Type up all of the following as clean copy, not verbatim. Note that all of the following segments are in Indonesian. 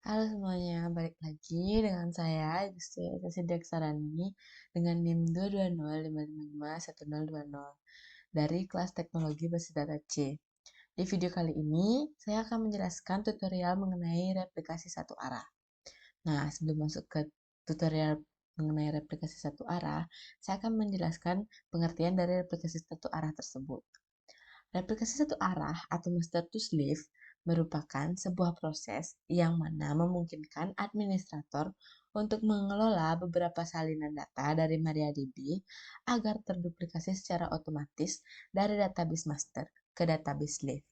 Halo semuanya, balik lagi dengan saya, Gusti Deksarani, dengan NIM 220555100 dari kelas Teknologi Basis Data C. Di video kali ini, saya akan menjelaskan tutorial mengenai replikasi satu arah. Nah, sebelum masuk ke tutorial mengenai replikasi satu arah, saya akan menjelaskan pengertian dari replikasi satu arah tersebut. Replikasi satu arah atau master to slave merupakan sebuah proses yang mana memungkinkan administrator untuk mengelola beberapa salinan data dari MariaDB agar terduplikasi secara otomatis dari database master ke database slave.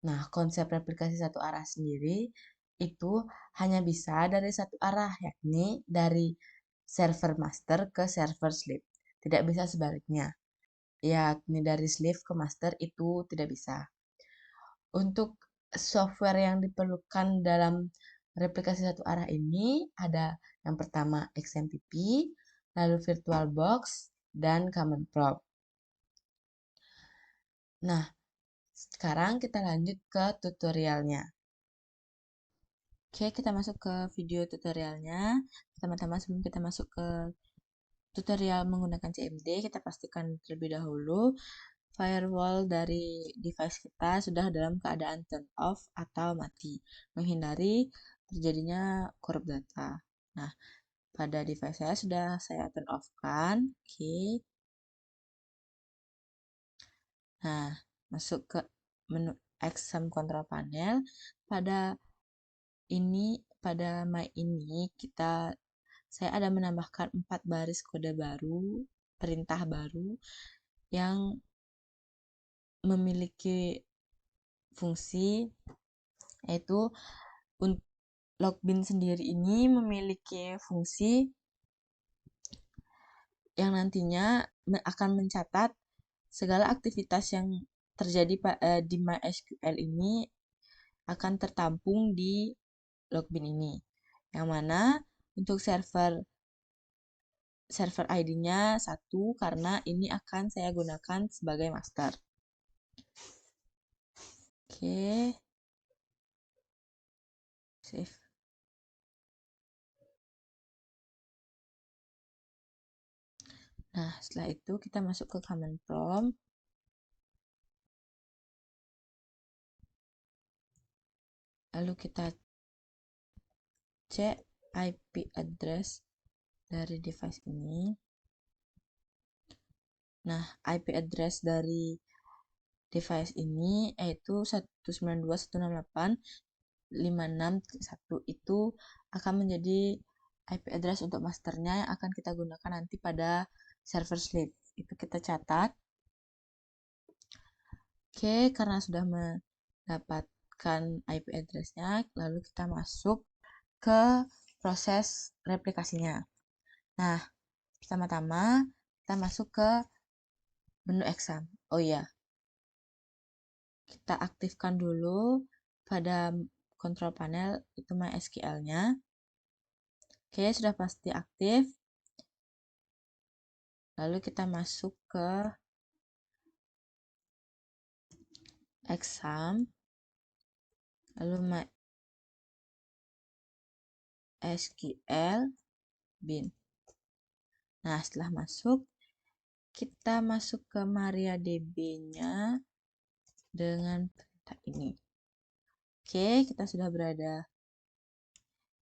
Nah, konsep replikasi satu arah sendiri itu hanya bisa dari satu arah, yakni dari server master ke server slave. Tidak bisa sebaliknya, yakni dari slave ke master itu tidak bisa. Untuk software yang diperlukan dalam replikasi satu arah ini ada yang pertama XMPP, lalu VirtualBox, dan Common Prop. Nah, sekarang kita lanjut ke tutorialnya. Oke, kita masuk ke video tutorialnya. Pertama-tama sebelum kita masuk ke tutorial menggunakan CMD, kita pastikan terlebih dahulu firewall dari device kita sudah dalam keadaan turn off atau mati, menghindari terjadinya korup data. Nah, pada device saya sudah saya turn off kan. Oke. Nah, masuk ke menu exam control panel. Pada my ini saya ada menambahkan 4 baris kode baru, perintah baru yang memiliki fungsi, yaitu login sendiri ini memiliki fungsi yang nantinya akan mencatat segala aktivitas yang terjadi di MySQL ini akan tertampung di login ini. Yang mana untuk server ID-nya 1 karena ini akan saya gunakan sebagai master. Oke. Save. Nah, setelah itu kita masuk ke command prompt. Lalu kita cek IP address dari device ini. Nah, IP address dari device ini yaitu 192.168.561 itu akan menjadi IP address untuk masternya yang akan kita gunakan nanti pada server slave. Itu kita catat. Oke, karena sudah mendapatkan IP address-nya, lalu kita masuk ke proses replikasinya. Nah, pertama-tama kita masuk ke menu exam. Oh iya, kita aktifkan dulu pada control panel itu MySQL-nya. Oke, sudah pasti aktif. Lalu kita masuk ke exam. Lalu MySQL bin. Nah, setelah masuk, kita masuk ke MariaDB-nya dengan perintah ini. Oke, kita sudah berada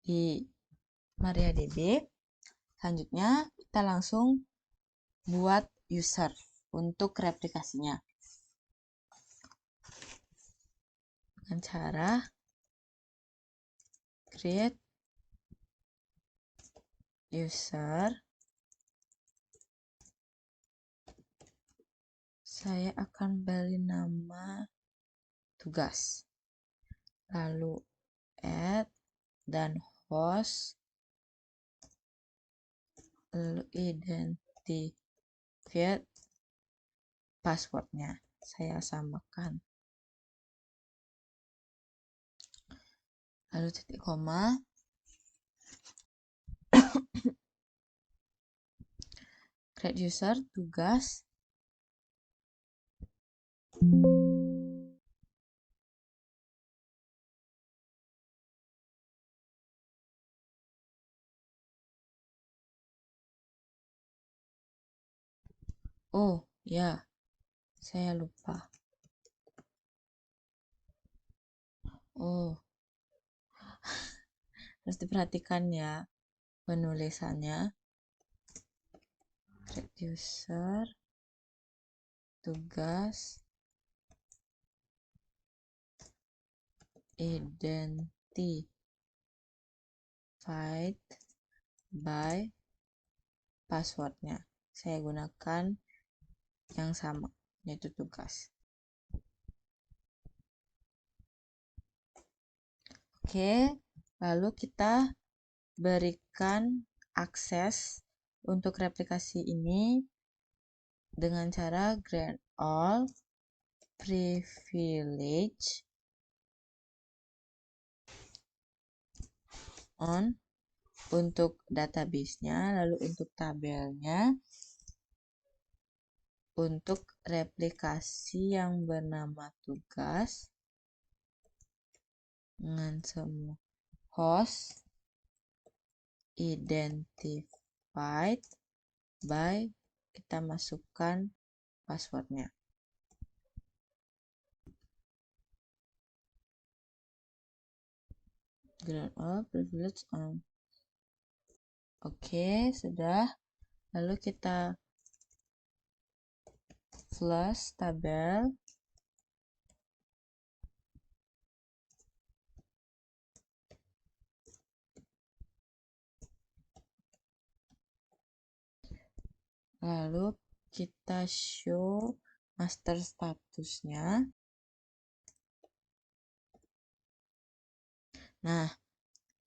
di MariaDB. Selanjutnya, kita langsung buat user untuk replikasinya. Dengan cara create user. Saya akan beri nama tugas. Lalu add dan host. Lalu identified passwordnya. Saya samakan. Lalu titik koma. Create user, tugas. Oh ya, saya lupa. Oh, harus diperhatikan ya penulisannya. Reducer, tugas, identified by passwordnya. Saya gunakan yang sama, yaitu tugas. Oke, lalu kita berikan akses untuk replikasi ini dengan cara grant all privilege on untuk database-nya, lalu untuk tabelnya, untuk replikasi yang bernama tugas dengan semua host identified by, kita masukkan passwordnya. Grant all privilege on. Oke, sudah. Lalu kita flush tabel. Lalu kita show master statusnya. Nah,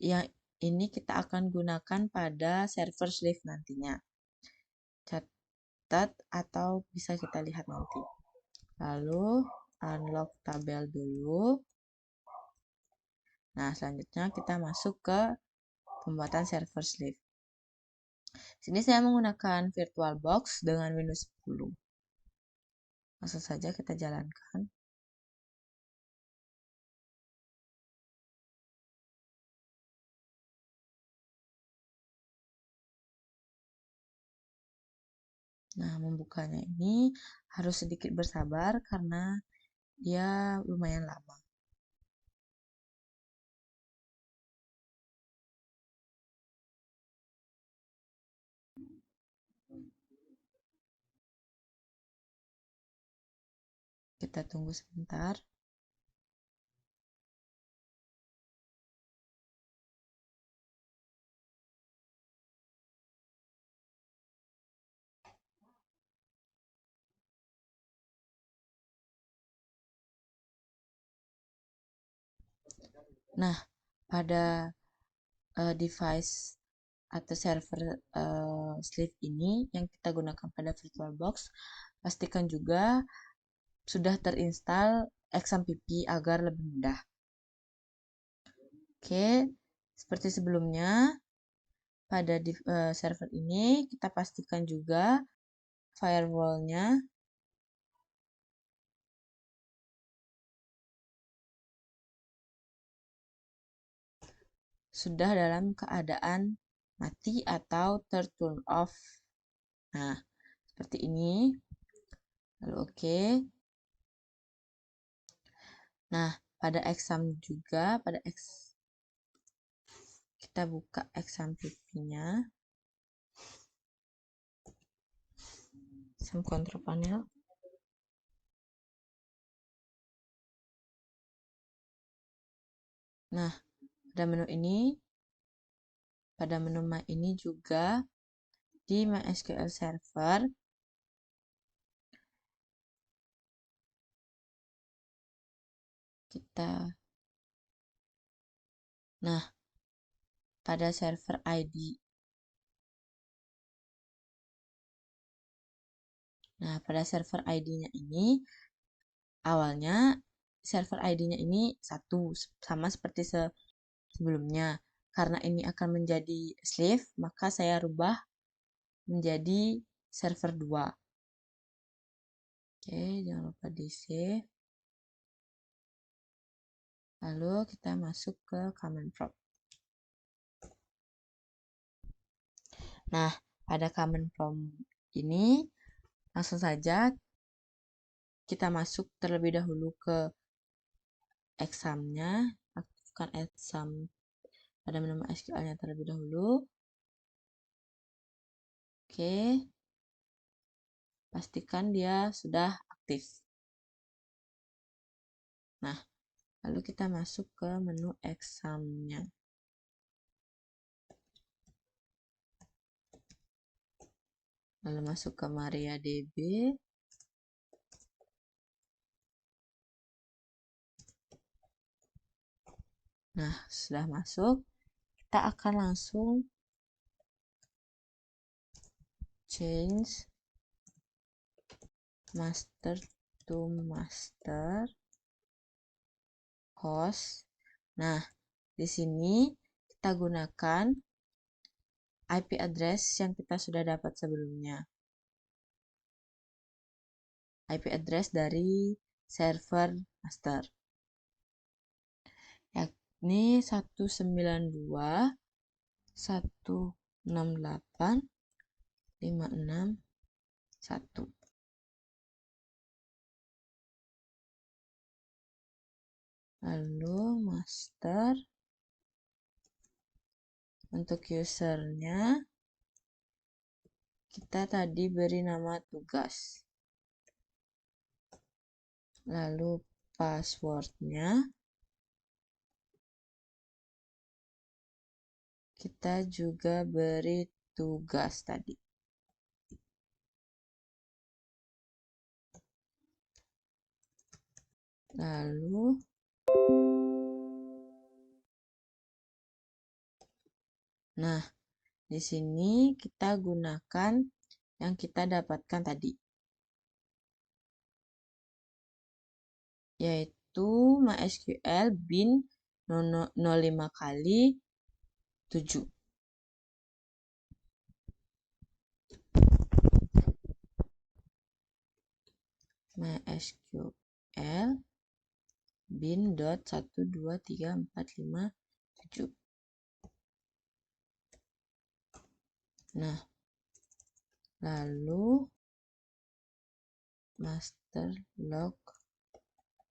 yang ini kita akan gunakan pada server Swift nantinya. Catat atau bisa kita lihat nanti. Lalu unlock tabel dulu. Nah, selanjutnya kita masuk ke pembuatan server Swift. Sini saya menggunakan VirtualBox dengan Windows 10. Langsung saja kita jalankan. Nah, membukanya ini harus sedikit bersabar karena dia lumayan lama. Kita tunggu sebentar. Nah, pada device atau server Swift ini yang kita gunakan pada VirtualBox, pastikan juga sudah terinstall XAMPP agar lebih mudah. Oke, seperti sebelumnya, pada server ini kita pastikan juga firewall-nya sudah dalam keadaan mati atau turn off. Nah, seperti ini. Lalu oke. Nah, pada exam juga, kita buka XAMPP-nya. Exam control panel. Nah, pada menu ini juga di MySQL Server pada server ID. Nah, pada server ID-nya ini awalnya server ID-nya ini 1 sama seperti sebelumnya. Karena ini akan menjadi slave, maka saya rubah menjadi server 2. Oke, jangan lupa di save. Lalu kita masuk ke command prompt. Nah, pada command prompt ini Langsung saja kita masuk terlebih dahulu ke examnya, aktifkan exam pada menu SQL-nya terlebih dahulu. Oke, pastikan dia sudah aktif. Nah, lalu kita masuk ke menu examnya. Lalu masuk ke MariaDB. Nah, sudah masuk. Kita akan langsung change master to master host. Nah, di sini kita gunakan IP address yang kita sudah dapat sebelumnya. IP address dari server master. Yakni 192.168.561. Lalu master, untuk usernya kita tadi beri nama tugas. Lalu passwordnya kita juga beri tugas tadi. Lalu nah, di sini kita gunakan yang kita dapatkan tadi, yaitu MySQL bin 05 kali 7. MySQL bin .1234567. Nah, lalu master log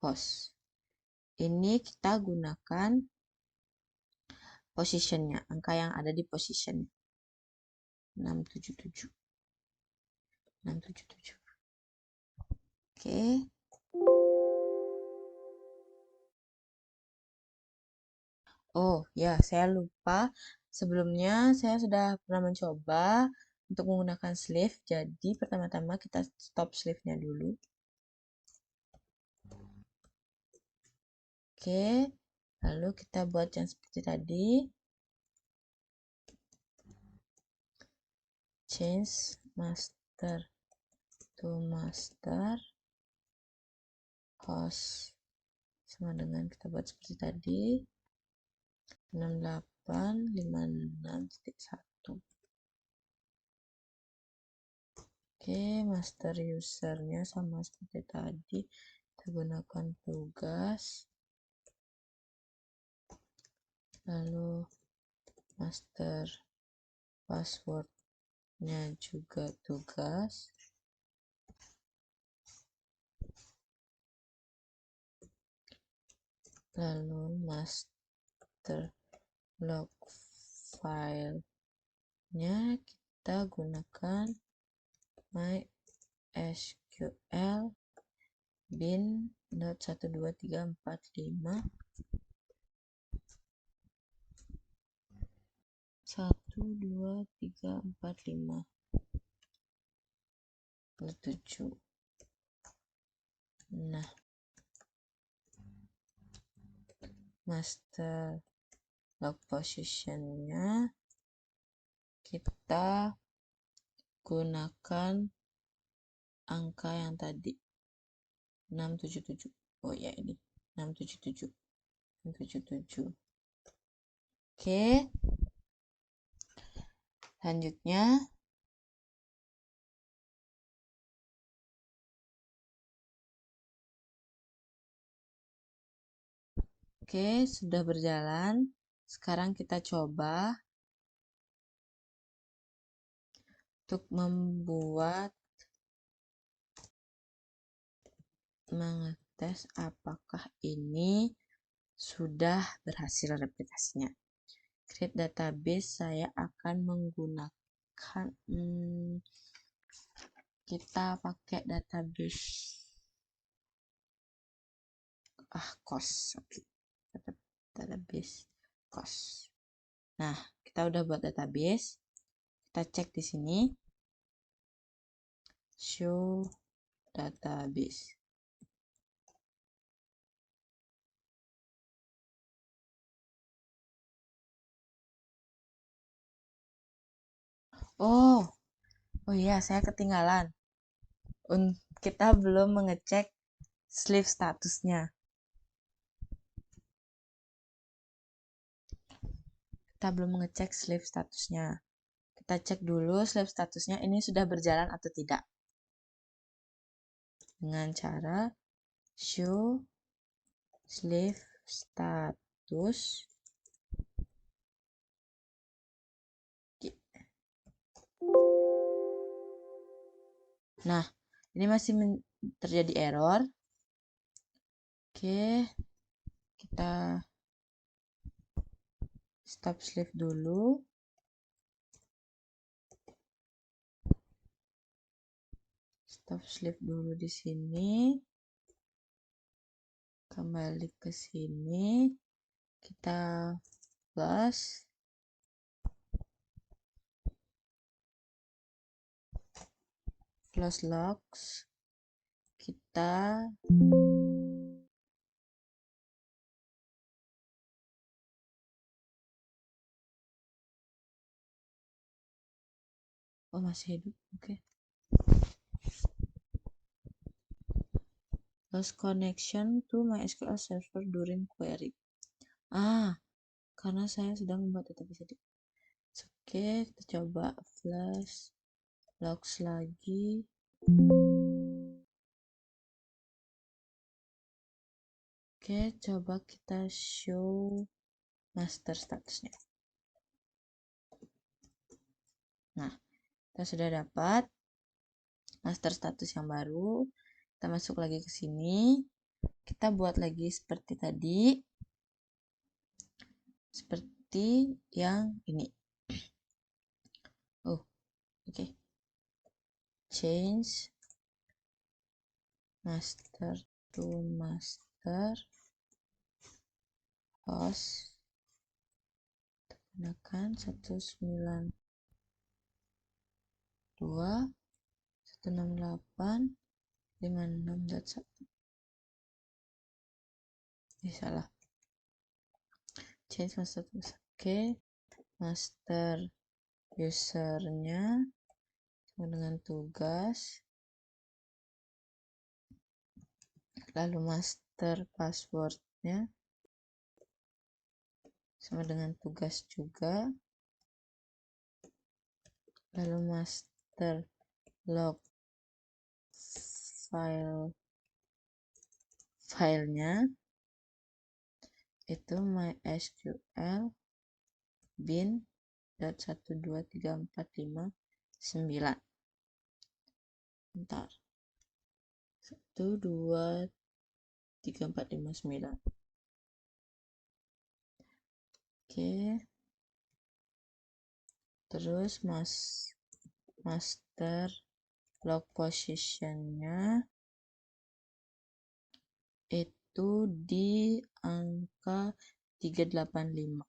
host. Ini kita gunakan positionnya, angka yang ada di position 677. Oke. Oh ya, saya lupa. Sebelumnya saya sudah pernah mencoba untuk menggunakan sleeve. Jadi pertama-tama kita stop sleeve-nya dulu. Oke. Lalu kita buat yang seperti tadi. Change master to master host. Sama dengan kita buat seperti tadi. 6856.1. Oke, master usernya sama seperti tadi. Kita gunakan tugas. Lalu master passwordnya juga tugas. Lalu master log filenya kita gunakan MySQL bin .12345 7. Nah, master log positionnya kita gunakan angka yang tadi 677. Oh ya, ini 677. Oke, selanjutnya oke, sudah berjalan. Sekarang kita coba untuk membuat mengetes apakah ini sudah berhasil replikasinya. Create database, saya akan menggunakan kita pakai database cost. Oke. Database cost. Nah, kita udah buat database. Kita cek di sini. Show database. Oh iya, saya ketinggalan. Kita belum mengecek sleeve statusnya. Kita belum mengecek sleeve statusnya. Kita cek dulu sleeve statusnya ini sudah berjalan atau tidak. Dengan cara show sleeve status. Nah, ini masih terjadi error. Oke, kita stop sleeve dulu. Stop sleeve dulu di sini. Kembali ke sini. Kita plus. Close logs. Kita masih hidup. Oke. Lost connection to MySQL server during query. Karena saya sedang membuat database tadi. Oke, kita coba flash logs lagi. Oke, coba kita show master statusnya. Nah, kita sudah dapat master status yang baru. Kita masuk lagi ke sini. Kita buat lagi seperti tadi. Seperti yang ini. Oke. Change master to master host. Gunakan 192.168.56.1. Salah. Change master to master. Oke. Master usernya sama dengan tugas. Lalu master passwordnya sama dengan tugas juga. Lalu master log filenya itu MySQL bin.12345.9. Bentar. 12345.9. Oke. Terus master log positionnya itu di angka 385.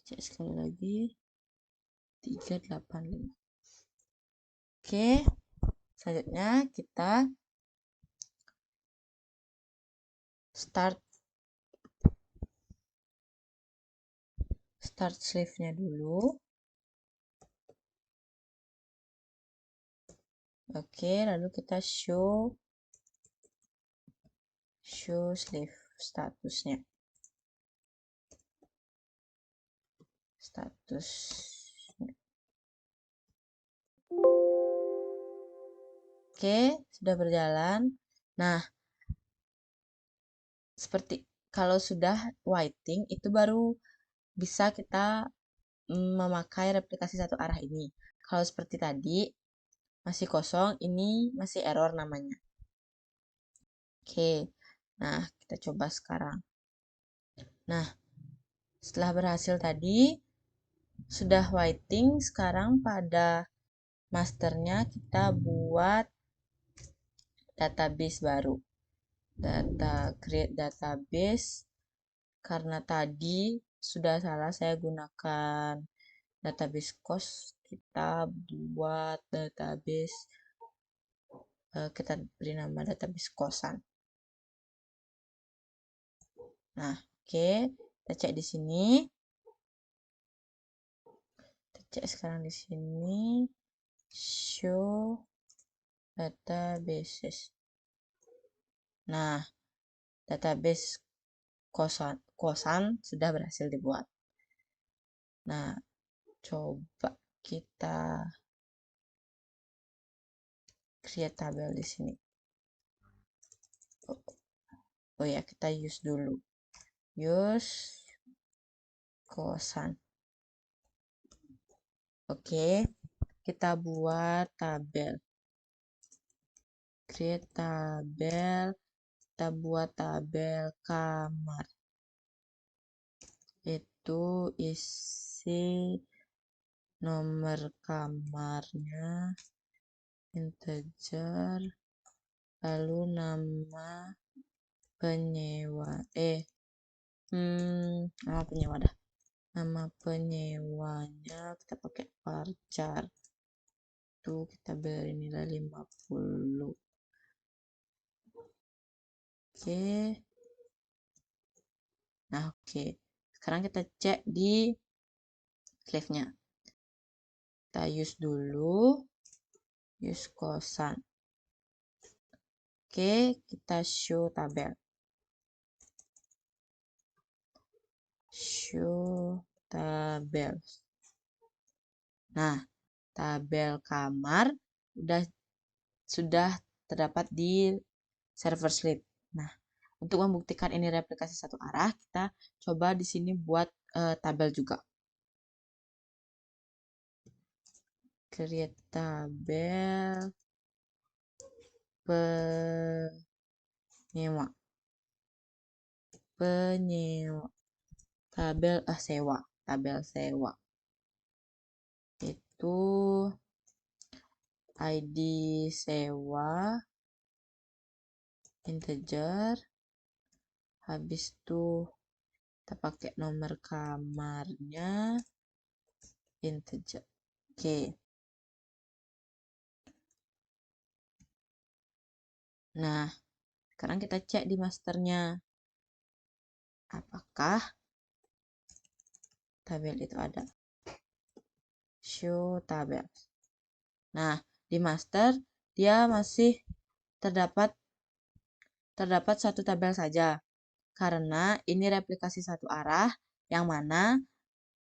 Cek sekali lagi. 385. Oke. Selanjutnya kita start sleeve-nya dulu. Oke, lalu kita show sleeve statusnya. Oke, sudah berjalan. Nah, seperti kalau sudah whiting itu baru bisa kita memakai replikasi satu arah ini. Kalau seperti tadi masih kosong, ini masih error namanya. Oke, nah kita coba sekarang. Nah, setelah berhasil tadi, sudah waiting, sekarang pada masternya kita buat database baru. Create database, karena tadi sudah salah saya gunakan database cost, kita buat database, kita beri nama database kosan. Nah, oke, kita cek di sini. Kita cek sekarang di sini, show databases. Nah, database kosan sudah berhasil dibuat. Nah, coba kita create tabel di sini. Oh ya, kita use dulu. Use kosan. Oke, kita buat tabel. Create tabel. Kita buat tabel kamar. Itu isi nomor kamarnya integer, lalu nama penyewa, nama penyewa dah. Nama penyewanya kita pakai varchar. Tuh kita beri nilai 50. Oke. Nah, oke. Sekarang kita cek di Clive-nya. Kita use dulu. Use kosan. Oke, kita show tabel. Show tabel. Nah, tabel kamar sudah terdapat di server slip. Nah, untuk membuktikan ini replikasi satu arah, kita coba di sini buat tabel juga. Create tabel penyewa. Tabel sewa. Tabel sewa. Itu ID sewa integer. Habis itu kita pakai nomor kamarnya integer. Oke. Nah, sekarang kita cek di masternya. Apakah tabel itu ada? Show tabel. Nah, di master dia masih terdapat satu tabel saja. Karena ini replikasi satu arah yang mana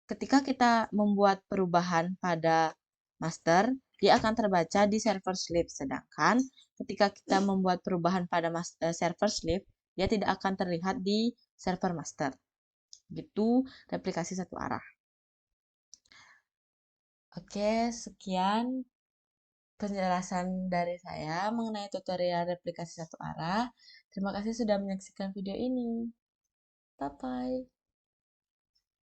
ketika kita membuat perubahan pada master, dia akan terbaca di server slip. Sedangkan ketika kita membuat perubahan pada server slip, dia tidak akan terlihat di server master. Gitu replikasi satu arah. Oke, sekian penjelasan dari saya mengenai tutorial replikasi satu arah. Terima kasih sudah menyaksikan video ini. Bye-bye.